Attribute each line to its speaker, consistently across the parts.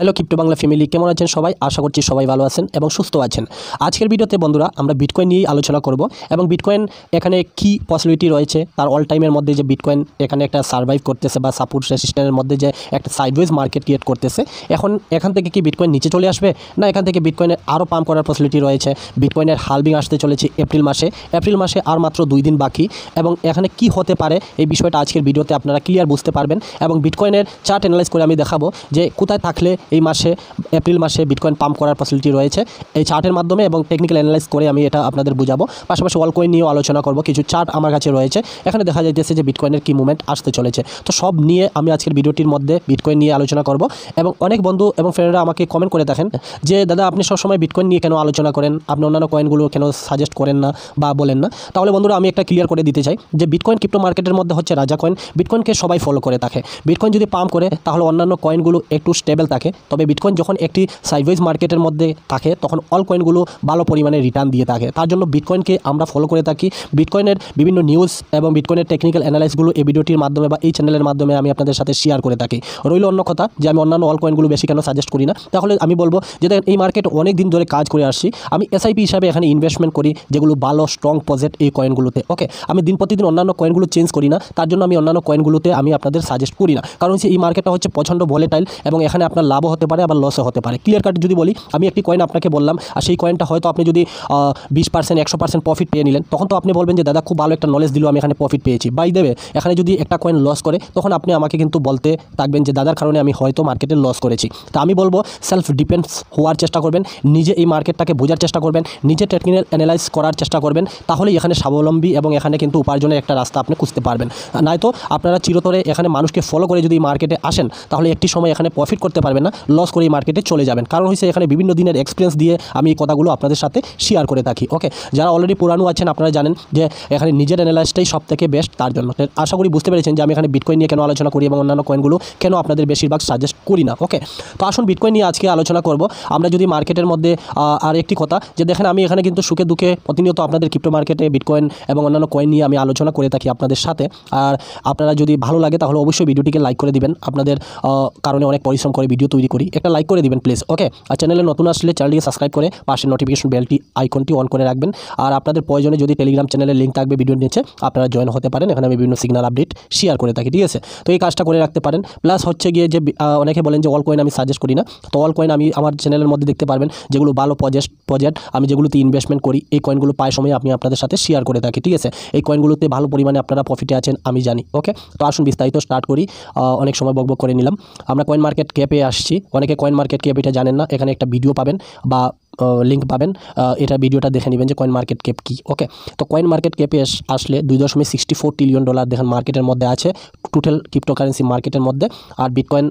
Speaker 1: Hello crypto Bangla family, কেমন আছেন সবাই? আশা করছি সবাই ভালো আছেন এবং সুস্থ আছেন। আজকের ভিডিওতে বন্ধুরা আমরা বিটকয়েন নিয়েই আলোচনা করব এবং বিটকয়েন এখানে কি পসিবিলিটি রয়েছে, তার অল টাইমের মধ্যে যে বিটকয়েন এখানে একটা সার্ভাইভ করতেছে বা সাপোর্ট রেজিস্ট্যান্সের মধ্যে যে একটা সাইডওয়েজ মার্কেট ক্রিয়েট করতেছে, এখান থেকে কি বিটকয়েন নিচে চলে আসবে, না এখান থেকে বিটকয়েনের আরও পাম্প করার পসিবিলিটি রয়েছে। বিটকয়েনের হালভিং আসতে চলেছে এপ্রিল মাসে আর মাত্র 2 দিন বাকি এবং এখানে কি হতে পারে এই বিষয়টা আজকের ভিডিওতে আপনারা ক্লিয়ার বুঝতে পারবেন এবং বিটকয়েনের চার্ট অ্যানালাইজ করে আমি দেখাবো যে কোথায় থাকলে এই মাসে এপ্রিল মাসে বিটকয়েন পাম্প করার ফ্যাসিলিটি রয়েছে এই চার্টের মাধ্যমে এবং টেকনিক্যাল অ্যানালাইজ করে আমি এটা আপনাদের বুঝাবো। পাশাপাশি অল কয়েন নিয়েও আলোচনা করব। কিছু চার্ট আমার কাছে রয়েছে, এখানে দেখা যাইতেছে যে বিটকয়েনের কি মুভমেন্ট আসতে চলেছে। তো সব নিয়ে আমি আজকের ভিডিওটির মধ্যে বিটকয়েন নিয়ে আলোচনা করব এবং অনেক বন্ধু এবং ফ্রেন্ডরা আমাকে কমেন্ট করে দেখেন যে দাদা আপনি সবসময় বিটকয়েন নিয়ে কেন আলোচনা করেন, আপনি অন্যান্য কয়েনগুলো কেন সাজেস্ট করেন না বা বলেন না। তাহলে বন্ধুরা আমি একটা ক্লিয়ার করে দিতে চাই যে বিটকয়েন ক্রিপ্টো মার্কেটের মধ্যে হচ্ছে রাজা কয়েন। বিটকয়েনকে সবাই ফলো করে থাকে। বিটকয়েন যদি পাম্প করে তাহলে অন্যান্য কয়েনগুলো একটু স্টেবল থাকে, তবে বিটকয়েন যখন একটি সাইডওয়েজ মার্কেটের মধ্যে থাকে তখন অল কয়েনগুলো ভালো পরিমাণে রিটার্ন দিয়ে থাকে। তার জন্য বিটকয়েনকে আমরা ফলো করে থাকি। বিটকয়েনের বিভিন্ন নিউজ এবং বিটকয়েনের টেকনিক্যাল অ্যানালাইসগুলো এই ভিডিওটির মাধ্যমে বা এই চ্যানেলের মাধ্যমে আমি আপনাদের সাথে শেয়ার করে থাকি। রইল অন্য কথা যে আমি অন্যান্য অল কয়েনগুলো বেশি কেন সাজেস্ট করি না। তাহলে আমি বলবো যে দেখেন এই মার্কেট অনেক দিন ধরে কাজ করে আসছি, আমি এসআইপি হিসাবে এখানে ইনভেস্টমেন্ট করি যেগুলো ভালো স্ট্রং প্রজেক্ট এই কয়েনগুলোতে। ওকে, আমি দিন প্রতিদিন অন্যান্য কয়েনগুলো চেঞ্জ করি না, তার জন্য আমি অন্যান্য কয়েনগুলোতে আমি আপনাদের সাজেস্ট করি না। কারণ হচ্ছে এই মার্কেটটা হচ্ছে প্রচণ্ড ভোলেটাইল এবং এখানে আপনার লাভও হতে পারে আবার লসও হতে পারে। ক্লিয়ার কাট যদি বলি, আমি একটি কয়েন আপনাকে বললাম আর সেই কয়েনটা হয়তো আপনি যদি 20% 100% প্রফিট পেয়ে নিলেন, তখন তো আপনি বলবেন যে দাদা খুব ভালো একটা নলেজ দিল, আমি এখানে প্রফিট পেয়েছি। বাই দেবে এখানে যদি একটা কয়েন লস করে তখন আপনি আমাকে কিন্তু বলতে থাকবেন যে দাদার কারণে আমি হয়তো মার্কেটে লস করেছি। তা আমি বলবো সেলফ ডিপেন্ডস হওয়ার চেষ্টা করবেন, নিজে এই মার্কেটটাকে বোঝার চেষ্টা করবেন, নিজে টেকনিক্যাল অ্যানালাইজ করার চেষ্টা করবেন, তাহলেই এখানে স্বাবলম্বী এবং এখানে কিন্তু উপার্জনের একটা রাস্তা আপনি খুঁজতে পারবেন। নয়তো আপনারা চিরতরে এখানে মানুষকে ফলো করে যদি মার্কেটে আসেন তাহলে একটি সময় এখানে প্রফিট করতে পারবেন না, লস করে এই মার্কেটে চলে যাবেন। কারণ হচ্ছে এখানে বিভিন্ন দিনের এক্সপিরিয়েন্স দিয়ে আমি এই কথাগুলো আপনাদের সাথে শেয়ার করে থাকি। ওকে, যারা অলরেডি পুরানো আছেন আপনারা জানেন যে এখানে নিজের অ্যানালাইসটাই সব থেকে বেস্ট। তার জন্য আশা করি বুঝতে পেরেছেন যে আমি এখানে বিটকয়েন নিয়ে কেন আলোচনা করি এবং অন্যান্য কয়েনগুলো কেন আপনাদের বেশিরভাগ সাজেস্ট করি না। ওকে, তো আসুন বিটকয়েন নিয়ে আজকে আলোচনা করব আমরা। যদি মার্কেটের মধ্যে আর একটি কথা যে দেখেন আমি এখানে কিন্তু সুখে দুঃখে প্রতিনিয়ত আপনাদের ক্রিপ্টো মার্কেটে বিটকয়েন এবং অন্যান্য কয়েন নিয়ে আমি আলোচনা করে থাকি আপনাদের সাথে। আর আপনারা যদি ভালো লাগে তাহলে অবশ্যই ভিডিওটিকে লাইক করে দিবেন। আপনাদের কারণে অনেক পরিশ্রম করে ভিডিও তৈরি করি, একটা লাইক করে দিবেন প্লিজ। ওকে, আর চ্যানেলে নতুন আসলে চ্যানেলটিকে সাবস্ক্রাইব করে পাশের নোটিফিকেশন বেলটি আইকনটি অন করে রাখবেন। আর আপনাদের প্রয়োজনে যদি টেলিগ্রাম চ্যানেলের লিঙ্ক থাকবে ভিডিওর নিচে, আপনারা জয়েন হতে পারেন। এখানে আমি বিভিন্ন সিগন্যাল আপডেট শেয়ার করে থাকি, ঠিক আছে? তো এই কাজটা করে রাখতে পারেন। প্লাস হচ্ছে গিয়ে যে অনেকে বলেন যে অল কয়েন আমি সাজেস্ট করি না, তো অল কয়েন আমি আমার চ্যানেলের মধ্যে দেখতে পারবেন যেগুলো ভালো প্রজেক্ট আমি যেগুলোতে ইনভেস্টমেন্ট করি, এই কয়েনগুলো পায় সময় আমি আপনাদের সাথে শেয়ার করে থাকি, ঠিক আছে? এই কয়েনগুলোতে ভালো পরিমাণে আপনারা প্রফিটে আছেন আমি জানি। ওকে, তো আসুন বিস্তারিত স্টার্ট করি। অনেক সময় বকবক করে নিলাম। আমরা কয়েন মার্কেট ক্যাপে আসছি। অনেকে কয়েন মার্কেট ক্যাপ এটা জানেন না, এখানে একটা ভিডিও পাবেন বা লিঙ্ক পাবেন, এটা ভিডিওটা দেখে নেবেন যে কয়েন মার্কেট ক্যাপ কী। ওকে, তো কয়েন মার্কেট ক্যাপে আসলে $2.64 ট্রিলিয়ন দেখেন মার্কেটের মধ্যে আছে টোটাল ক্রিপ্টোকারেন্সি মার্কেটের মধ্যে। আর বিটকয়েন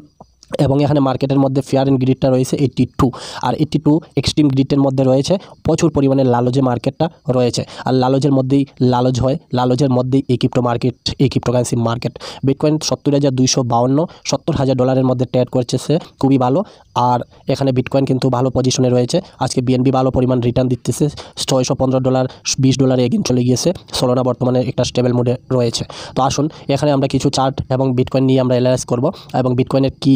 Speaker 1: এবং এখানে মার্কেটের মধ্যে ফেয়ার অ্যান্ড গ্রিডটা রয়েছে 82, আর 82 এক্সট্রিম গ্রিডের মধ্যে রয়েছে প্রচুর পরিমাণে লালজে মার্কেটটা রয়েছে। আর লালজের মধ্যেই লালজ হয়, লালজের মধ্যেই এই ক্রিপ্টো মার্কেট, এই ক্রিপ্টোকারেন্সি মার্কেট। বিটকয়েন $70,252 $70,000 মধ্যে ট্রেড করছে, খুবই ভালো। আর এখানে বিটকয়েন কিন্তু ভালো পজিশনে রয়েছে। আজকে বিএনবি ভালো পরিমাণ রিটার্ন দিতেছে, $615 $20 এগিয়ে চলে গিয়েছে। সোলোনা বর্তমানে একটা স্টেবল মোডে রয়েছে। তো আসুন এখানে আমরা কিছু চার্ট এবং বিটকয়েন নিয়ে আমরা অ্যানালাইজ করব এবং বিটকয়েনের কি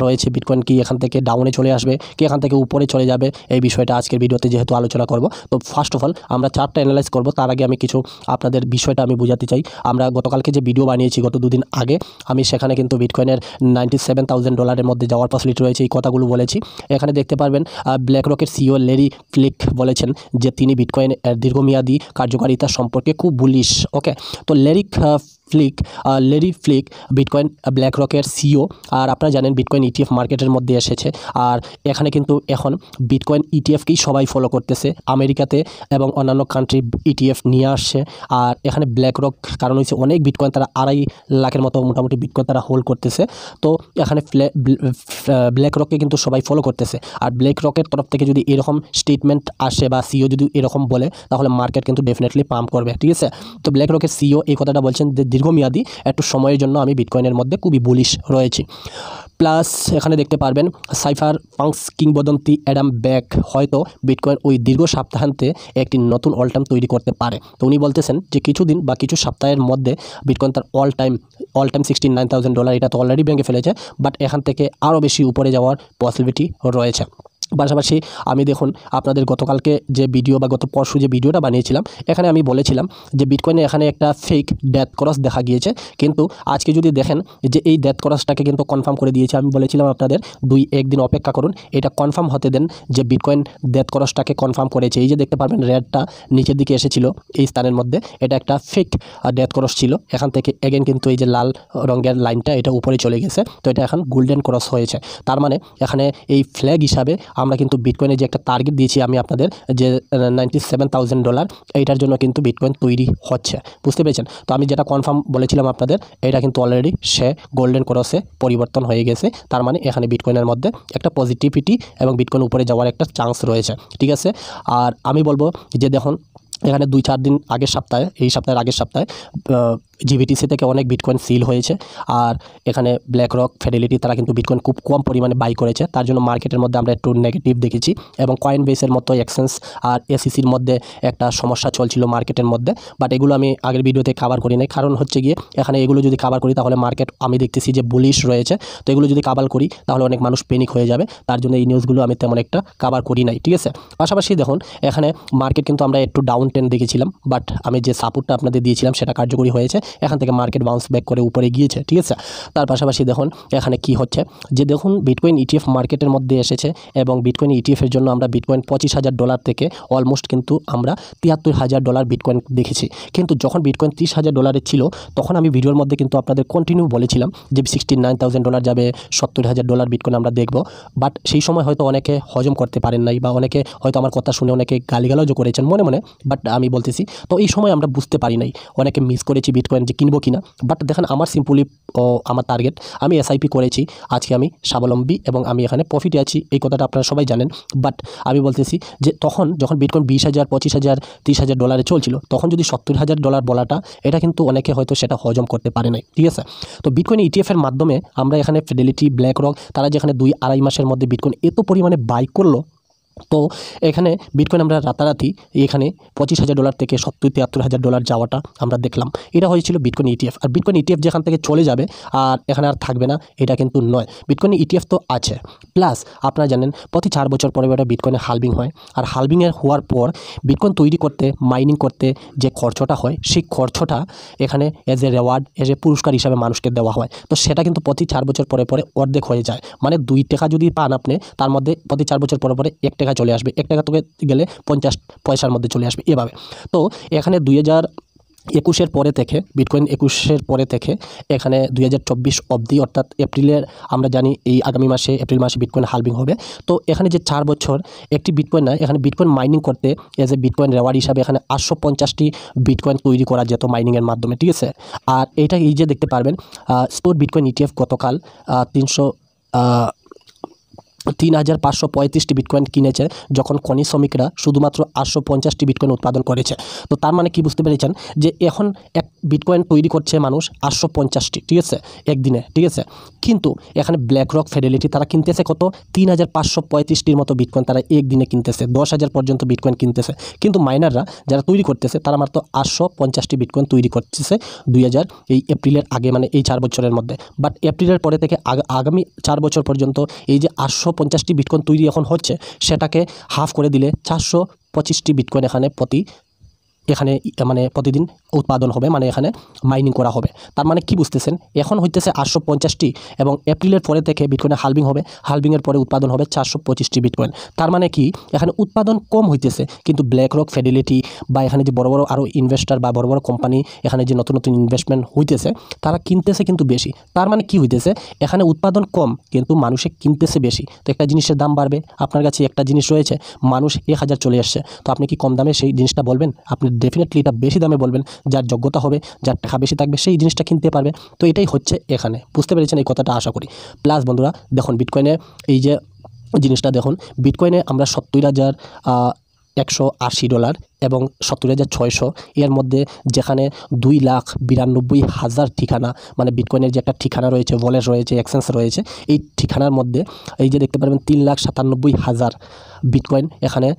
Speaker 1: রয়েছে, বিটকয়েন কি এখান থেকে ডাউনে চলে আসবে, কি এখান থেকে উপরে চলে যাবে, এই বিষয়টা আজকের ভিডিওতে যেহেতু আলোচনা করব। তো ফার্স্ট অফ অল আমরা চার্টটা অ্যানালাইজ করব, তার আগে আমি কিছু আপনাদের বিষয়টা আমি বোঝাতে চাই। আমরা গতকালকে যে ভিডিও বানিয়েছি গত 2 দিন আগে, আমি সেখানে কিন্তু বিটকয়েনের $97,000 মধ্যে যাওয়ার পসিবিলিটি রয়েছে এই কথাগুলো বলেছি। এখানে দেখতে পারবেন ব্ল্যাক রকের সিইও লেরি ফ্লিক বলেছেন যে তিনি বিটকয়েনের দীর্ঘমেয়াদী কার্যকারিতা সম্পর্কে খুব বুলিশ। ওকে, তো লেরি ফ্লিক বিটকয়েন ব্ল্যাক রকের সিইও। আর আপনারা জানেন বিটকয়েন ইটিএফ মার্কেটের মধ্যে এসেছে। আর এখানে কিন্তু এখন বিটকয়েন ইটিএফকেই সবাই ফলো করতেছে আমেরিকাতে এবং অন্যান্য কান্ট্রি ইটিএফ নিয়ে আসছে। আর এখানে ব্ল্যাক রক কারণ হচ্ছে অনেক বিটকয়েন তারা 2.5 লাখের মতো মোটামুটি বিটকয়েন তারা হোল্ড করতেছে। তো এখানে ব্ল্যাক রককে কিন্তু সবাই ফলো করতেছে। আর ব্ল্যাক রকের তরফ থেকে যদি এরকম স্টেটমেন্ট আসে বা সিইও যদি এরকম বলে তাহলে মার্কেট কিন্তু ডেফিনেটলি পাম্প করবে, ঠিক আছে? তো ব্ল্যাক রকের সিইও এই কথাটা বলছেন যে দীর্ঘমেয়াদী একটু সময়ের জন্য আমি বিটকয়েনের মধ্যে খুবই বুলিশ রয়েছি। প্লাস এখানে দেখতে পারবেন সাইফার পাঙ্কস কিংবদন্তি অ্যাডাম ব্যাক হয়তো বিটকয়েন ওই দীর্ঘ সপ্তাহান্তে একটি নতুন অল টাইম তৈরি করতে পারে। তো উনি বলতেছেন যে কিছুদিন বা কিছু সপ্তাহের মধ্যে বিটকয়েন তার অল টাইম $69,000 এটা তো অলরেডি ভেঙে ফেলেছে, বাট এখান থেকে আরও বেশি উপরে যাওয়ার পসিবিলিটি রয়েছে। পাশাপাশি আমি দেখুন আপনাদের গতকালকে যে ভিডিও বা গত পরশু যে ভিডিওটা বানিয়েছিলাম, এখানে আমি বলেছিলাম যে বিটকয়েনে এখানে একটা ফেক ডেথ ক্রস দেখা গিয়েছে, কিন্তু আজকে যদি দেখেন যে এই ডেথ ক্রসটাকে কিন্তু কনফার্ম করে দিয়েছে। আমি বলেছিলাম আপনাদের 2-1 দিন অপেক্ষা করুন, এটা কনফার্ম হতে দেন যে বিটকয়েন ডেথ ক্রসটাকে কনফার্ম করেছে। এই যে দেখতে পারবেন রেডটা নিচের দিকে এসেছিল এই স্থানের মধ্যে, এটা একটা ফেক ডেথ ক্রস ছিল। এখান থেকে এগেন কিন্তু এই যে লাল রঙের লাইনটা এটা উপরে চলে গেছে, তো এটা এখন গোল্ডেন ক্রস হয়েছে। তার মানে এখানে এই ফ্ল্যাগ হিসাবে আমরা কিন্তু বিটকয়েনে যে একটা টার্গেট দিয়েছি আমি আপনাদের যে $97,000, এইটার জন্য কিন্তু বিটকয়েন তৈরি হচ্ছে, বুঝতে পেরেছেন। তো আমি যেটা কনফার্ম বলেছিলাম আপনাদের, এটা কিন্তু অলরেডি সে গোল্ডেন ক্রসে পরিবর্তন হয়ে গেছে। তার মানে এখানে বিটকয়েনের মধ্যে একটা পজিটিভিটি এবং বিটকয়েন উপরে যাওয়ার একটা চান্স রয়েছে, ঠিক আছে। আর আমি বলবো যে দেখুন এখানে 2-4 দিন আগের সপ্তাহে, এই সপ্তাহের আগের সপ্তাহে জিবিটিসি থেকে অনেক বিটকয়েন সিল হয়েছে। আর এখানে ব্ল্যাক রক, ফিডেলিটি তারা কিন্তু বিটকয়েন খুব কম পরিমাণে বাই করেছে, তার জন্য মার্কেটের মধ্যে আমরা একটু নেগেটিভ দেখেছি। এবং কয়েনবেসের মতো এক্সচেঞ্জ আর এসিসির মধ্যে একটা সমস্যা চলছিল মার্কেটের মধ্যে, বাট এগুলো আমি আগের ভিডিওতে কভার করি নাই। কারণ হচ্ছে গিয়ে এখানে এগুলো যদি কভার করি তাহলে মার্কেট আমি দেখতেছি যে বুলিশ রয়েছে, তো এগুলো যদি কভার করি তাহলে অনেক মানুষ প্যানিক হয়ে যাবে, তার জন্য এই নিউজগুলো আমি তেমন একটা কভার করি নাই, ঠিক আছে। পাশাপাশি দেখুন এখানে মার্কেট কিন্তু আমরা একটু ডাউন ট্রেন্ড দেখেছিলাম, বাট আমি যে সাপোর্টটা আপনাদের দিয়েছিলাম সেটা কার্যকরী হয়েছে। এখান থেকে মার্কেট বাউন্স ব্যাক করে উপরে গিয়েছে, ঠিক আছে। তার পাশাপাশি দেখুন এখানে কি হচ্ছে যে দেখুন বিটকয়েন ইটিএফ মার্কেটের মধ্যে এসেছে, এবং বিটকয়েন ইটিএফের জন্য আমরা বিটকয়েন $25,000 থেকে অলমোস্ট কিন্তু আমরা $73,000 বিটকয়েন দেখেছি। কিন্তু যখন বিটকয়েন $30,000 ছিল তখন আমি ভিডিওর মধ্যে কিন্তু আপনাদের কন্টিনিউ বলেছিলাম যে $69,000 যাবে, $70,000 বিটকয়েন আমরা দেখব। বাট সেই সময় হয়তো অনেকে হজম করতে পারেন নাই, বা অনেকে হয়তো আমার কথা শুনে অনেকে গালিগালাজও করেছেন মনে মনে, বাট আমি বলতেছি তো এই সময় আমরা বুঝতে পারি নাই, অনেকে মিস করেছি বিটকয়েন যে কিনবো কিনা। বাট দেখেন আমার সিম্পলি আমার টার্গেট, আমি এসআইপি করেছি, আজকে আমি স্বাবলম্বী এবং আমি এখানে প্রফিটে আছি, এই কথাটা আপনারা সবাই জানেন। বাট আমি বলতেছি যে তখন যখন বিটকয়েন $20,000, $25,000, $30,000 চলছিল, তখন যদি $70,000 বলাটা, এটা কিন্তু অনেকে হয়তো সেটা হজম করতে পারে নাই, ঠিক আছে। তো বিটকয়েন ইটিএফের মাধ্যমে আমরা এখানে ফিডেলিটি, ব্ল্যাক রক তারা যেখানে 2-2.5 মাসের মধ্যে বিটকয়েন এত পরিমাণে বাই করলো, তো এখানে বিটকয়েন আমরা রাতারাতি এখানে $25,000 থেকে $70,000-73,000 যাওয়াটা আমরা দেখলাম। এটা হয়েছিল বিটকয়েন ইটিএফ। আর বিটকয়েন ইটিএফ যেখান থেকে চলে যাবে আর এখানে আর থাকবে না, এটা কিন্তু নয়। বিটকয়েন ইটিএফ তো আছে, প্লাস আপনারা জানেন প্রতি 4 বছর পরে বিটকয়েনে হালভিং হয়। আর হালভিংয়ের হওয়ার পর বিটকয়েন তৈরি করতে, মাইনিং করতে যে খরচটা হয়, সেই খরচটা এখানে as a reward, as a পুরস্কার হিসাবে মানুষকে দেওয়া হয়। তো সেটা কিন্তু প্রতি 4 বছর পরে পরে অর্ধেক হয়ে যায়। মানে $2 যদি পান আপনি, তার মধ্যে প্রতি 4 বছর পরে পরে $1 চলে আসবে, $1 থেকে গেলে 50 পয়সার মধ্যে চলে আসবে এভাবে। তো এখানে 2021 পরে থেকে, বিটকয়েন 21 পরে থেকে এখানে 2024 অবধি, অর্থাৎ এপ্রিলের, আমরা জানি এই আগামী মাসে এপ্রিল মাসে বিটকয়েন হালভিং হবে। তো এখানে যে 4 বছর একটি বিটকয়েন না, এখানে বিটকয়েন মাইনিং করতে এজ এ বিটকয়েন রেওয়ার্ড হিসাবে এখানে 850টি বিটকয়েন তৈরি করা যেত মাইনিংয়ের মাধ্যমে, ঠিক আছে। আর এইটা এই যে দেখতে পারবেন স্পট বিটকয়েন ইটিএফ গতকাল 3,535টি বিটকয়েন কিনেছে, যখন খনি শ্রমিকরা শুধুমাত্র 850টি বিটকয়েন উৎপাদন করেছে। তো তার মানে কি বুঝতে পেরেছেন যে এখন এক বিটকয়েন তৈরি করছে মানুষ 850টি, ঠিক আছে, একদিনে, ঠিক আছে। কিন্তু এখানে ব্ল্যাক রক, ফিডেলিটি তারা কিনতেছে কত, 3,535টির মতো বিটকয়েন তারা একদিনে কিনতেছে, 10,000 পর্যন্ত বিটকয়েন কিনতেছে। কিন্তু মাইনাররা যারা তৈরি করতেছে তারা মাত্র 850টি বিটকয়েন তৈরি করতেছে এই এপ্রিলের আগে, মানে এই 4 বছরের মধ্যে। বাট এপ্রিলের পরে থেকে আগামী 4 বছর পর্যন্ত এই যে 850টি বিটকয়েন তৈরি এখন হচ্ছে, সেটাকে হাফ করে দিলে 425টি বিটকয়েন এখানে প্রতিদিন উৎপাদন হবে, মানে এখানে মাইনিং করা হবে। তার মানে কি বুঝতেছেন, এখন হইতেছে 850টি, এবং এপ্রিলের পরে থেকে বিটকয়েনে হালভিং হবে, হালভিংয়ের পরে উৎপাদন হবে 425টি বিটকয়েন। তার মানে কি এখানে উৎপাদন কম হইতেছে, কিন্তু ব্ল্যাক রক, ফিডেলিটি বা এখানে যে বড় বড় আরও ইনভেস্টার বা বড় বড় কোম্পানি এখানে যে নতুন নতুন ইনভেস্টমেন্ট হইতেছে, তারা কিনতেছে কিন্তু বেশি। তার মানে কি হইতেছে, এখানে উৎপাদন কম কিন্তু মানুষে কিনতেছে বেশি। তো একটা জিনিসের দাম বাড়বে, আপনার কাছে একটা জিনিস রয়েছে, মানুষ 1,000 চলে আসছে, তো আপনি কি কম দামে সেই জিনিসটা বলবেন? আপনি ডেফিনেটলি এটা বেশি দামে বলবেন। যার যোগ্যতা হবে, যার টাকা বেশি থাকবে, সেই জিনিসটা কিনতে পারবে। তো এটাই হচ্ছে এখানে, বুঝতে পেরেছেন এই কথাটা আশা করি। প্লাস বন্ধুরা দেখুন বিটকয়েনে এই যে জিনিসটা দেখুন, বিটকয়েনে আমরা $70,180 এবং 70,600 এর মধ্যে, যেখানে 2,92,000 ঠিকানা, মানে বিটকয়েনের যে একটা ঠিকানা রয়েছে, ওয়ালেট রয়েছে, এক্সচেঞ্জ রয়েছে, এই ঠিকানার মধ্যে এই যে দেখতে পারবেন 3,97,000 বিটকয়েন এখানে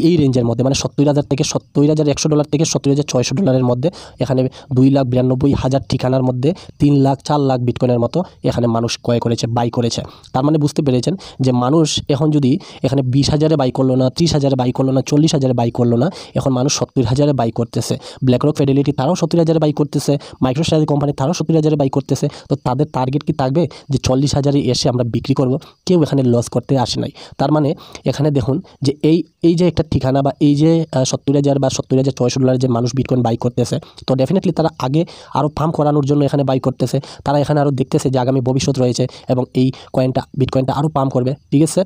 Speaker 1: এই রেঞ্জের মধ্যে, মানে 70,000 থেকে $70,100 থেকে $70,600 মধ্যে, এখানে 2,92,000 ঠিকানার মধ্যে 3 লাখ 4 লাখ বিটকয়েনের মতো এখানে মানুষ ক্রয় করেছে, বাই করেছে। তার মানে বুঝতে পেরেছেন যে মানুষ এখন যদি এখানে 20,000-এ বাই করলো না, 30,000-এ বাই করলো না, 40,000-এ বাই করলো না, এখন মানুষ 70,000-এ বাই করতেছে। ব্ল্যাকরক, ফিডেলিটি তারাও 70,000-এ বাই করতেছে, মাইক্রোস্ট্রাটেজি কোম্পানি তারাও 70,000-এ বাই করতেছে। তো তাদের টার্গেট কি থাকবে যে 40,000-এ এসে আমরা বিক্রি করব? কেউ এখানে লস করতে আসে নাই। তার মানে এখানে দেখুন যে এই যে একটা ঠিকানা বা এই যে 70,000 বা $70,600 যে মানুষ বিটকয়েন বাই করতেছে, তো ডেফিনেটলি তারা আগে আরও পাম্প করানোর জন্য এখানে বাই করতেছে। তারা এখানে আরও দেখতেছে যে আগামী ভবিষ্যৎ রয়েছে এবং এই বিটকয়েনটা আরও পাম্প করবে, ঠিক আছে।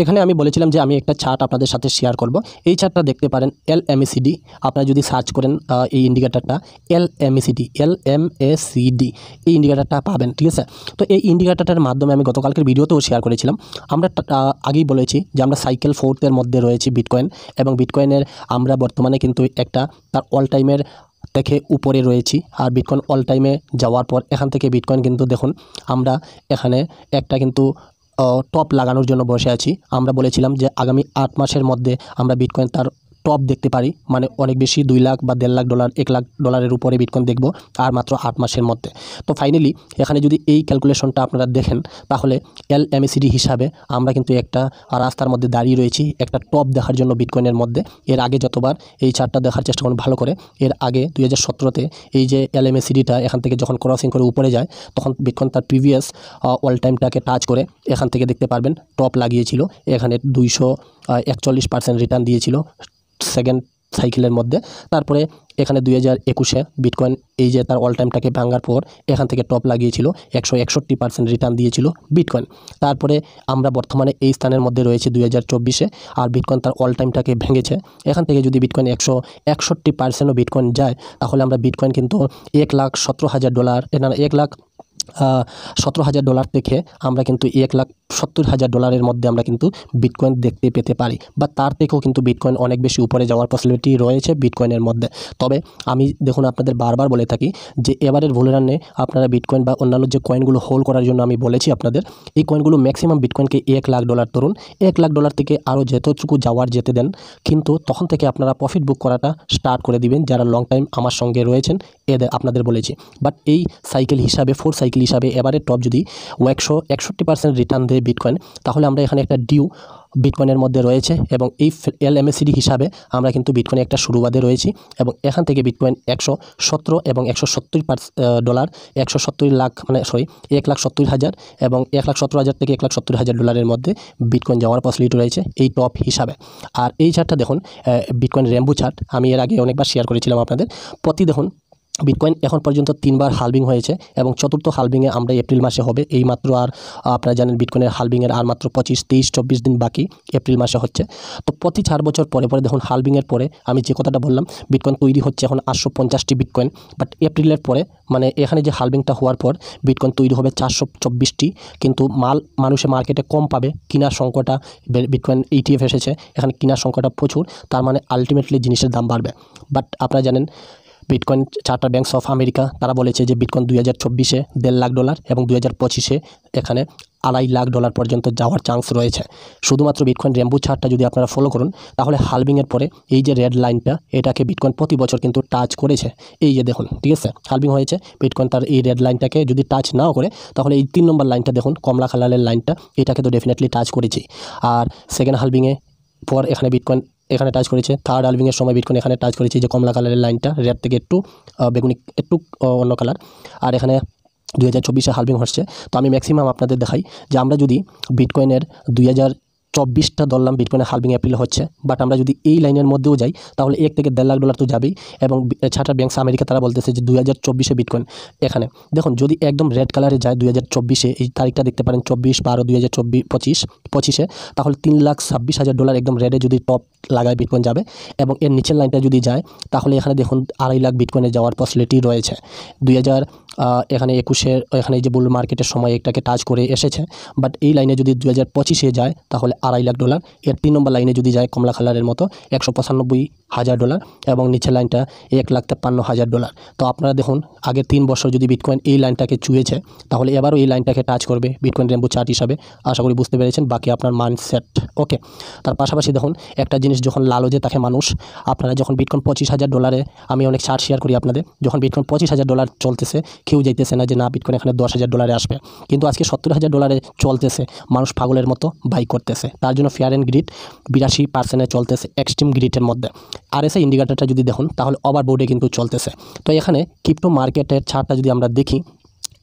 Speaker 1: এখানে আমি বলেছিলাম যে আমি একটা চার্ট আপনাদের সাথে শেয়ার করব। এই চার্টটা দেখতে পারেন LMACD, আপনারা যদি সার্চ করেন এই ইন্ডিকেটারটা LMACD এই ইন্ডিকেটারটা পাবেন, ঠিক আছে। তো এই ইন্ডিকেটারটার মাধ্যমে আমি গতকালকের ভিডিওতেও শেয়ার করেছিলাম। আমরা আগেই বলেছি যে আমরা সাইকেল 4-এর মধ্যে রয়েছি বিটকয়েন, এবং বিটকয়েনের আমরা বর্তমানে কিন্তু একটা তার অল টাইমের থেকে উপরে রয়েছি। আর বিটকয়েন অল টাইমে যাওয়ার পর এখান থেকে বিটকয়েন কিন্তু দেখুন আমরা এখানে একটা কিন্তু টপ লাগানোর জন্য বসে আছি। আমরা বলেছিলাম যে আগামী 8 মাসের মধ্যে আমরা বিটকয়েন তার টপ দেখতে পারি, মানে অনেক বেশি, $2 লাখ বা $1.5 লাখ, $1 লাখ উপরে বিটকয়েন দেখব আর মাত্র 8 মাসের মধ্যে। তো ফাইনালি এখানে যদি এই ক্যালকুলেশনটা আপনারা দেখেন, তাহলে LMACD হিসাবে আমরা কিন্তু একটা রাস্তার মধ্যে দাঁড়িয়ে রয়েছি একটা টপ দেখার জন্য বিটকয়েনের মধ্যে। এর আগে যতবার এই চার্টটা দেখার চেষ্টা করুন ভালো করে, এর আগে 2017-তে এই যে LMACDটা এখান থেকে যখন ক্রসিং করে উপরে যায়, তখন বিটকয়েন তার প্রিভিয়াস অল টাইমটাকে টাচ করে এখান থেকে দেখতে পারবেন টপ লাগিয়েছিল। এখানে 241% রিটার্ন দিয়েছিল সেকেন্ড সাইকেলের মধ্যে। তারপরে এখানে 2021-এ বিটকয়েন এই যে তার অল টাইমটাকে ভাঙার পর এখান থেকে টপ লাগিয়েছিল, 161% রিটার্ন দিয়েছিল বিটকয়েন। তারপরে আমরা বর্তমানে এই স্থানের মধ্যে রয়েছে 2024-এ, আর বিটকয়েন তার অল টাইমটাকে ভেঙেছে। এখান থেকে যদি বিটকয়েন 161%ও বিটকয়েন যায়, তাহলে আমরা বিটকয়েন কিন্তু $1,17,000 থেকে আমরা কিন্তু $1,70,000 মধ্যে আমরা কিন্তু বিটকয়েন দেখতে পেতে পারি, বা তার থেকেও কিন্তু বিটকয়েন অনেক বেশি উপরে যাওয়ার পসিবিলিটি রয়েছে বিটকয়েনের মধ্যে। তবে আমি দেখুন আপনাদের বারবার বলে থাকি যে এবারের বুল রানে আপনারা বিটকয়েন বা অন্যান্য যে কয়েনগুলো হোল্ড করার জন্য আমি বলেছি আপনাদের, এই কয়েনগুলো ম্যাক্সিমাম বিটকয়েনকে $1 লাখ ধরুন, $1 লাখ থেকে আরও যতটুকু যেতে দেন, কিন্তু তখন থেকে আপনারা প্রফিট বুক করাটা স্টার্ট করে দিবেন যারা লং টাইম আমার সঙ্গে রয়েছেন, আপনাদের বলেছি। বাট এই সাইকেল হিসাবে 4 সাইকেল হিসাবে এবারে টপ যদি 161% রিটার্ন দেয় বিটকয়েন, তাহলে আমরা এখানে একটা ডিউ বিটকয়েনের মধ্যে রয়েছে, এবং এই LMACD হিসাবে আমরা কিন্তু বিটকয়েনে একটা শুরুবাদে রয়েছি, এবং এখান থেকে বিটকয়েন 117 এবং $170 170 লাখ, মানে সরি 1,70,000 এবং 1,70,000 থেকে $1,70,000 মধ্যে বিটকয়েন যাওয়ার পসিবিলিটি রয়েছে এই টপ হিসাবে। আর এই চার্টটা দেখুন বিটকয়েন রেমবো চার্ট, আমি এর আগে অনেকবার শেয়ার করেছিলাম আপনাদের। দেখুন বিটকয়েন এখন পর্যন্ত 3বার হালভিং হয়েছে, এবং চতুর্থ হালভিংয়ে আমরা এপ্রিল মাসে হবে। এই মাত্র আর আপনারা জানেন বিটকয়েনের হালভিংয়ের আর মাত্র 25, 23, 24 দিন বাকি, এপ্রিল মাসে হচ্ছে। তো প্রতি 4 বছর পরে পরে দেখুন হালভিংয়ের পরে আমি যে কথাটা বললাম, বিটকয়েন তৈরি হচ্ছে এখন 850টি বিটকয়েন, বাট এপ্রিলের পরে মানে এখানে যে হালভিংটা হওয়ার পর বিটকয়েন তৈরি হবে 424টি, কিন্তু মানুষের মার্কেটে কম পাবে, কেনার সংখ্যাটা, বিটকয়েন ETF এসেছে, এখানে কেনার সংখ্যাটা প্রচুর, তার মানে আলটিমেটলি জিনিসের দাম বাড়বে। বাট আপনারা জানেন bitcoin charter banks of America তারা বলেছে যে বিটকয়েন 2024-এ $1.5 লাখ এবং 2025-এ এখানে $2.5 লাখ পর্যন্ত যাওয়ার চান্স রয়েছে। শুধুমাত্র বিটকয়েন রেমবো চার্টটা যদি আপনারা ফলো করুন, তাহলে হালভিংয়ের পরে এই যে রেড লাইনটা, এটাকে বিটকয়েন প্রতি বছর কিন্তু টাচ করেছে। এই যে দেখুন, ঠিক আছে, হালভিং হয়েছে, বিটকয়েন তার এই রেড লাইনটাকে যদি টাচ নাও করে, তাহলে এই 3 নম্বর লাইনটা দেখুন, কমলা কালারের লাইনটা, এটাকে তো ডেফিনেটলি টাচ করেছি। আর সেকেন্ড হালভিংয়ে পর এখানে বিটকয়েন এখানে টাচ করেছে, থার্ড হালভিংয়ের সময় বিটকয়েন এখানে টাচ করেছে, যে কমলা কালারের লাইনটা, রেড থেকে একটু বেগুনি, একটু অন্য কালার। আর এখানে 2024-এ হালভিং হচ্ছে। তো আমি ম্যাক্সিমাম আপনাদের দেখাই যে আমরা যদি বিটকয়েনের 2024টা ধরলাম, বিটকয়েনের হালভিং এপ্রিল হচ্ছে, বাট আমরা যদি এই লাইনের মধ্যেও যাই, তাহলে $1 থেকে $1.5 লাখ তো যাবেই। এবং চার্টার ব্যাংকস আমেরিকা তারা বলতেছে যে 2024-এ বিটকয়েন এখানে দেখুন যদি একদম রেড কালারে যায় 2024-এ, এই তারিখটা দেখতে পারেন 24/12/2025-এ, তাহলে $3,26,000 একদম রেডে যদি টপ লাগায় বিটকয়েন যাবে। এবং এর নিচের লাইনটা যদি যায়, তাহলে এখানে দেখুন $2.5 লাখ বিটকয়েনে যাওয়ার পসিবিলিটি রয়েছে। এখানে 21-এর এখানে এই যে বুল মার্কেটের সময় এটাকে টাচ করে এসেছে। বাট এই লাইনে যদি 2025-এ যায় তাহলে $2.5 লাখ। এর 3 নম্বর লাইনে যদি যায় কমলা কালারের মতো $195,000 এবং নিচের লাইনটা $1,53,000। তো আপনারা দেখুন আগের 3 বছর যদি বিটকয়েন এই লাইনটাকে ছুঁয়েছে তাহলে এবারও এই লাইনটাকে টাচ করবে বিটকয়েন রেনবো চার্ট হিসাবে। আশা করি বুঝতে পেরেছেন, বাকি আপনার মাইন্ডসেট। ওকে, তার পাশাপাশি দেখুন একটা জিনিস যখন লালচে থাকে মানুষ, আপনারা যখন বিটকয়েন $25,000, আমি অনেক চার্ট শেয়ার করি আপনাদের, যখন বিটকয়েন $25,000 চলতেছে কেউ যাইতেছে না যে না বিটকয়েন এখানে $10,000 আসবে, কিন্তু আজকে $70,000 চলতেছে, মানুষ পাগলের মতো বাই করতেছে। তার জন্য ফেয়ার অ্যান্ড গ্রিড 82% চলতেছে এক্সট্রিম গ্রিডের মধ্যে। RSI ইন্ডিকেটরটা যদি দেখুন তাহলে ওভারবোর্ডে কিন্তু চলতেছে। তো এখানে ক্রিপ্টো মার্কেটের চার্টটা যদি আমরা দেখি,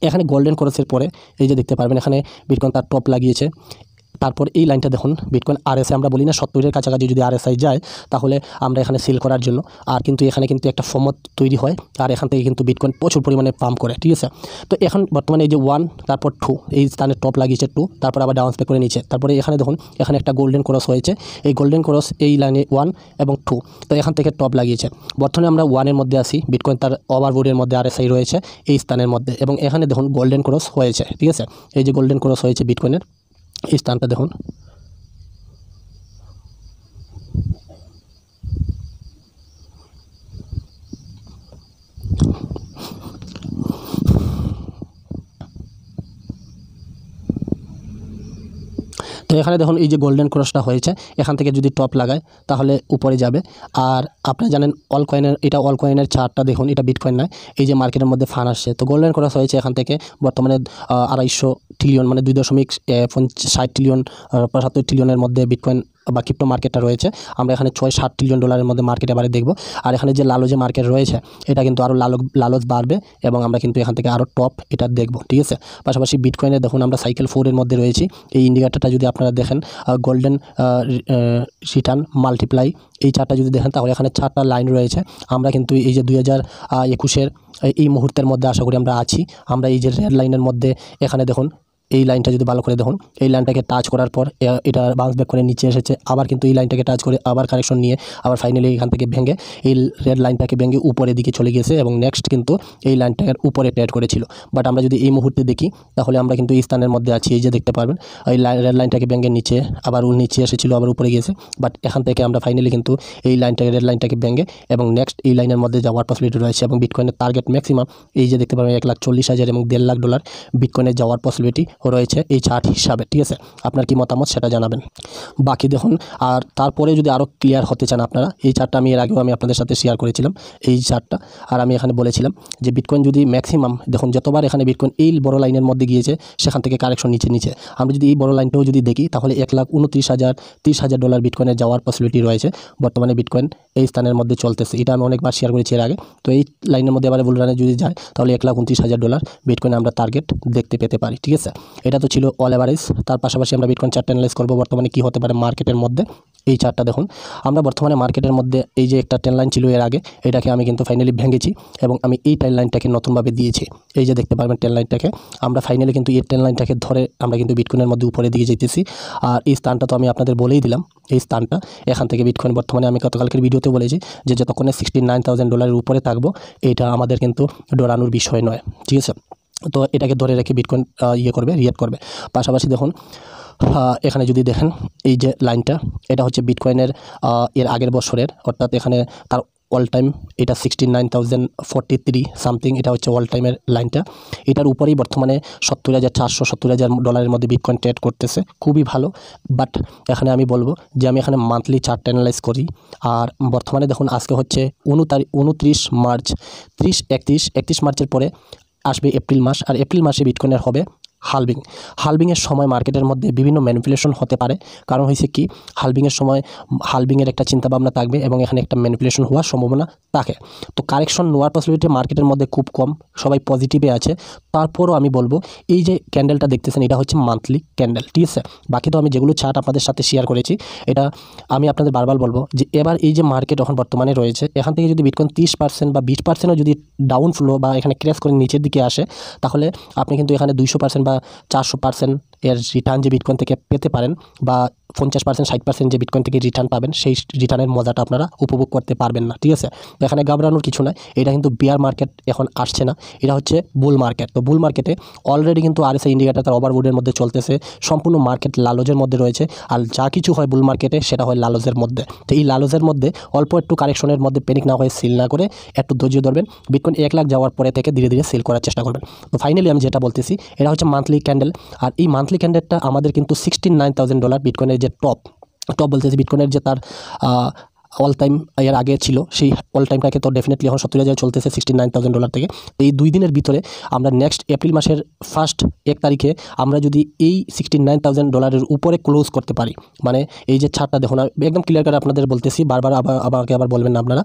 Speaker 1: এখানে গোল্ডেন ক্রসের পরে এই যে দেখতে পারবেন এখানে বিটকয়েন তার টপ লাগিয়েছে। তারপর এই লাইনটা দেখুন বিটকয়েন RSI আমরা বলি না 70-এর কাছাকাছি যদি RSI যায় তাহলে আমরা এখানে সেল করার জন্য, আর কিন্তু এখানে কিন্তু একটা ফর্মত তৈরি হয় আর এখান থেকে কিন্তু বিটকয়েন প্রচুর পরিমাণে পাম্প করে, ঠিক আছে। তো এখন বর্তমানে এই যে 1 তারপর 2 এই স্থানে টপ লাগিয়েছে 2, তারপর আবার ডাউন স্পেক করে নিচে, তারপরে এখানে দেখুন এখানে একটা গোল্ডেন ক্রস হয়েছে, এই গোল্ডেন ক্রস এই লাইনে 1 এবং 2, তো এখান থেকে টপ লাগিয়েছে। বর্তমানে আমরা 1-এর মধ্যে আসি, বিটকয়েন তার ওভারবোর্ডের মধ্যে RSI রয়েছে এই স্থানের মধ্যে, এবং এখানে দেখুন গোল্ডেন ক্রস হয়েছে, ঠিক আছে। এই যে গোল্ডেন ক্রস হয়েছে বিটকয়েনের এই স্থানটা দেখুন। তো এখানে দেখুন এই যে গোল্ডেন ক্রসটা হয়েছে, এখান থেকে যদি টপ লাগায় তাহলে উপরে যাবে। আর আপনি জানেন অল কয়েনের, এটা অল কয়েনের চার্টটা দেখুন, এটা বিটকয়েন নয়, এই যে মার্কেটের মধ্যে ফান আসছে। তো গোল্ডেন ক্রস হয়েছে এখান থেকে বর্তমানে 250 ট্রিলিয়ন মানে 2.60 ট্রিলিয়ন 75 ট্রিলিয়নের মধ্যে বিটকয়েন বা ক্রিপ্টো মার্কেটটা রয়েছে। আমরা এখানে 6-7 ট্রিলিয়ন ডলারের মধ্যে মার্কেট এবারে দেখব। আর এখানে যে লালচে মার্কেট রয়েছে এটা কিন্তু আরও লালচ বাড়বে এবং আমরা কিন্তু এখান থেকে আরও টপ এটা দেখব, ঠিক আছে। পাশাপাশি বিটকয়েনে দেখুন আমরা সাইকেল 4-এর মধ্যে রয়েছি। এই ইন্ডিকেটরটা যদি আপনারা দেখেন গোল্ডেন রিটার্ন মাল্টিপ্লাই, এই চারটা যদি দেখেন তাহলে এখানে 4টা লাইন রয়েছে। আমরা কিন্তু এই যে 2021-এর এই মুহূর্তের মধ্যে আশা করি আমরা আছি। আমরা এই যে রেড লাইনের মধ্যে এখানে দেখুন এই লাইনটা যদি ভালো করে দেখুন, এই লাইনটাকে টাচ করার পর এটা বাউন্স ব্যাক করে নিচে এসেছে, আবার কিন্তু এই লাইনটাকে টাচ করে আবার কারেকশন নিয়ে আবার ফাইনালি এখান থেকে ভেঙে এই রেড লাইনটাকে ভেঙে উপরের দিকে চলে গেছে এবং নেক্সট কিন্তু এই লাইনটার উপরে ট্রেড করেছিল। বাট আমরা যদি এই মুহূর্তে দেখি তাহলে আমরা কিন্তু এই স্থানের মধ্যে আছি। এই যে দেখতে পারবেন এই রেড লাইনটাকে ভেঙে নিচে আবার নিচে এসেছিল, আবার উপরে গিয়েছে। বাট এখান থেকে আমরা ফাইনালি কিন্তু এই লাইনটাকে রেড লাইনটাকে ভেঙে এবং নেক্সট এই লাইনের মধ্যে যাওয়ার পসিবিলিটি রয়েছে এবং বিটকয়েনের টার্গেট ম্যাক্সিমাম এই যে দেখতে পারবেন $1,40,000 এবং $1.5 লাখ বিটকয়েনের যাওয়ার পসিবিলিটি রয়েছে এই চার্ট হিসাবে, ঠিক আছে। আপনার কি মতামত সেটা জানাবেন। বাকি দেখুন, আর তারপরে যদি আরও ক্লিয়ার হতে চান আপনারা, এই চার্টটা আমি এর আগেও আমি আপনাদের সাথে শেয়ার করেছিলাম এই চার্টটা। আর আমি এখানে বলেছিলাম যে বিটকয়েন যদি ম্যাক্সিমাম দেখুন যতবার এখানে বিটকয়েন এই বড় লাইনের মধ্যে গিয়েছে সেখান থেকে কারেকশন নিচে আমরা যদি এই বড় লাইনটাও যদি দেখি তাহলে $1,29,000 বিটকয়েনের যাওয়ার পসিবিলিটি রয়েছে। বর্তমানে বিটকয়েন এই স্থানের মধ্যে চলতেছে, এটা আমি অনেকবার শেয়ার করেছি এর আগে। তো এই লাইনের মধ্যে এবারে বুল রানে যদি যায় তাহলে $1,29,000 বিটকয়েন আমরা টার্গেট দেখতে পেতে পারি, ঠিক আছে। এটা তো ছিল অল এভারেজ। তার পাশাপাশি আমরা বিটকয়েন চার্ট অ্যানালাইজ করব বর্তমানে কি হতে পারে মার্কেটের মধ্যে। এই চার্টটা দেখুন, আমরা বর্তমানে মার্কেটের মধ্যে এই যে একটা ট্রেন লাইন ছিল এর আগে, এটাকে আমি কিন্তু ফাইনালি ভেঙেছি এবং আমি এই ট্রেন লাইনটাকে নতুনভাবে দিয়েছি। এই যে দেখতে পারবেন ট্রেন লাইনটাকে আমরা ফাইনালি কিন্তু এই ট্রেন লাইনটাকে ধরে আমরা কিন্তু বিটকয়েনের মধ্যে উপরে দিকে যেতেছি। আর এই স্থানটা তো আমি আপনাদের বলেই দিলাম, এই স্থানটা এখান থেকে বিটকয়েন বর্তমানে আমি গতকালকের ভিডিওতে বলেছি যে যতক্ষণে $69,000 উপরে থাকবো এটা আমাদের কিন্তু ডরানোর বিষয় নয়, ঠিক আছে। তো এটাকে ধরে রেখে বিটকয়েন রিয়েক্ট করবে। পাশাপাশি দেখুন এখানে যদি দেখেন এই যে লাইনটা, এটা হচ্ছে বিটকয়েনের এর আগের বছরের, অর্থাৎ এখানে তার অল টাইম এটা 69,043 সামথিং, এটা হচ্ছে অল টাইমের লাইনটা। এটার উপরেই বর্তমানে $70,470 মধ্যে বিটকয়েন ট্রেড করতেছে, খুবই ভালো। বাট এখানে আমি বলবো যে আমি এখানে মান্থলি চার্ট অ্যানালাইজ করি। আর বর্তমানে দেখুন আজকে হচ্ছে 29 মার্চ, 31 মার্চের পরে আসবে এপ্রিল মাস, আর এপ্রিল মাসে বিটকয়েনের হবে হালবিংয়ের সময় মার্কেটের মধ্যে বিভিন্ন ম্যানিপুলেশন হতে পারে। কারণ হয়েছে কি, হালবিংয়ের সময় হালবিংয়ের একটা চিন্তাভাবনা থাকবে এবং এখানে একটা ম্যানিপুলেশন হওয়ার সম্ভাবনা থাকে। তো কারেকশন নেওয়ার পসিবিলিটি মার্কেটের মধ্যে খুব কম, সবাই পজিটিভে আছে। তারপরও আমি বলবো এই যে ক্যান্ডেলটা দেখতেছেন এটা হচ্ছে মান্থলি ক্যান্ডেল, ঠিক আছে। বাকি তো আমি যেগুলো চার্ট আপনাদের সাথে শেয়ার করেছি, এটা আমি আপনাদের বারবার বলবো যে এবার এই যে মার্কেট এখন বর্তমানে রয়েছে এখান থেকে যদি বিটকয়েন 30% বা 20%ও যদি ডাউন ফ্লো বা এখানে ক্র্যাশ করে নিচের দিকে আসে তাহলে আপনি কিন্তু এখানে 200% বা আপনারা 400% এর রিটার্ন যে বিটকয়েন থেকে পেতে পারেন বা 50% 60% যে বিটকয়েন থেকে রিটার্ন পাবেন, সেই রিটার্নের মজাটা আপনারা উপভোগ করতে পারবেন না। ঠিক আছে, তো এখানে ঘাবড়ানোর কিছু নাই। এটা কিন্তু বিয়ার মার্কেট এখন আসছে না, এটা হচ্ছে বুল মার্কেট। তো বুল মার্কেটে অলরেডি কিন্তু RSI ইন্ডিকেটর তার ওভারবোর্ডের মধ্যে চলতেছে, সম্পূর্ণ মার্কেট লালজের মধ্যে রয়েছে। আর যা কিছু হয় বুল মার্কেটে সেটা হয় লালজের মধ্যে। তো এই লালজের মধ্যে অল্প একটু কারেকশনের মধ্যে প্যানিক না হয়ে সিল না করে একটু ধৈর্য ধরবেন। বিটকয়েন 1 লাখ যাওয়ার পরে থেকে ধীরে ধীরে সেল করার চেষ্টা করবেন। তো ফাইনালি আমি যেটা বলতেছি, এটা হচ্ছে মান্থলি ক্যান্ডেল। আর এই মান্থলি ক্যান্ডেলটা আমাদের কিন্তু $69,000 বিটকয়েনের যে টপ বলতেছি, বিটকয়েনের যে তার অল টাইম এর আগে ছিল, সেই অল টাইমটাকে তো ডেফিনেটলি এখন 70,000 চলতেছে $69,000 থেকে। এই 2 দিনের ভিতরে আমরা নেক্সট এপ্রিল মাসের 1 তারিখে আমরা যদি এই $69,000 উপরে ক্লোজ করতে পারি, মানে এই যে ছাড়টা দেখুন, একদম ক্লিয়ার করে আপনাদের বলতেছি, বারবার আমাকে আবার বলবেন না আপনারা।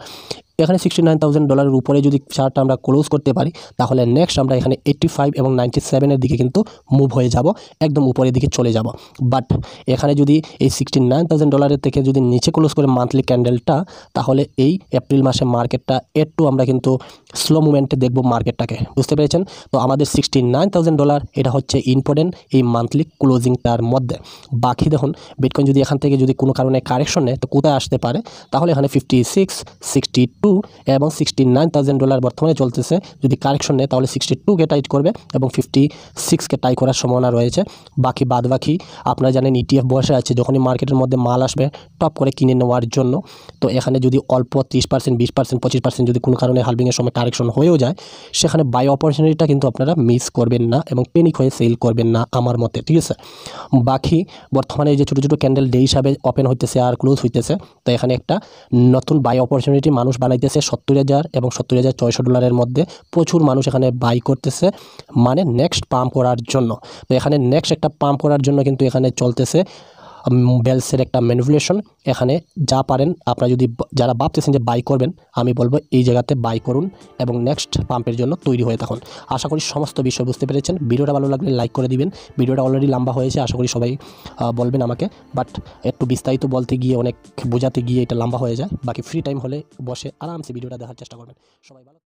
Speaker 1: এখানে $69,000 উপরে যদি চার্টটা আমরা ক্লোজ করতে পারি, তাহলে নেক্সট আমরা এখানে 85 এবং 97-এর দিকে কিন্তু মুভ হয়ে যাব, একদম উপরের দিকে চলে যাব। বাট এখানে যদি এই $69,000 থেকে যদি নিচে ক্লোজ করে মান্থলি ক্যান্ডেলটা, তাহলে এই এপ্রিল মাসে মার্কেটটা একটু আমরা কিন্তু স্লো মুভমেন্টে দেখব মার্কেটটাকে, বুঝতে পেরেছেন? তো আমাদের $69,000 এটা হচ্ছে ইম্পর্টেন্ট এই মান্থলি ক্লোজিংটার মধ্যে। বাকি দেখুন, বিটকয়েন যদি এখান থেকে যদি কোনো কারণে কারেকশন নেয়, তো কোথায় আসতে পারে? তাহলে এখানে 56, 62 এবং $69,000 বর্তমানে চলতেছে। যদি কারেকশন নেয় তাহলে 62কে টাইট করবে এবং 56কে টাই করার সম্ভাবনা রয়েছে। বাকি আপনারা জানেন ETF বসে আছে, যখনই মার্কেটের মধ্যে মাল আসবে টপ করে কিনে নেওয়ার জন্য। তো এখানে যদি অল্প 30%, 20%, 25% যদি কোনো কারণে হালভিংয়ের সময় কারেকশন হয়েও যায়, সেখানে বাই অপরচুনিটিটা কিন্তু আপনারা মিস করবেন না এবং প্যানিক হয়ে সেল করবেন না আমার মতে। ঠিক আছে, বাকি বর্তমানে এই যে ছোটো ছোটো ক্যান্ডেল ডে হিসাবে ওপেন হইতেছে আর ক্লোজ হইতেছে, তো এখানে একটা নতুন বাই অপরচুনিটি মানুষ বানাইতেছে $70,000 এবং $70,600 মধ্যে প্রচুর মানুষ এখানে বাই করতেছে, মানে নেক্সট পাম্প করার জন্য। তো এখানে নেক্সট একটা পাম্প করার জন্য কিন্তু এখানে চলতেছে বেলসের একটা ম্যানিপুলেশন। এখানে যা পারেন আপনারা যদি যারা ভাবতেছেন যে বাই করবেন, আমি বলবো এই জায়গাতে বাই করুন এবং নেক্সট পাম্পের জন্য তৈরি হয়ে থাকুন। আশা করি সমস্ত বিষয় বুঝতে পেরেছেন। ভিডিওটা ভালো লাগলে লাইক করে দিবেন। ভিডিওটা অলরেডি লম্বা হয়েছে, আশা করি সবাই বলবেন আমাকে, বাট একটু বিস্তারিত বলতে গিয়ে, অনেক বোঝাতে গিয়ে এটা লম্বা হয়ে যায়। বাকি ফ্রি টাইম হলে বসে আরামসে ভিডিওটা দেখার চেষ্টা করবেন। সবাই ভালো।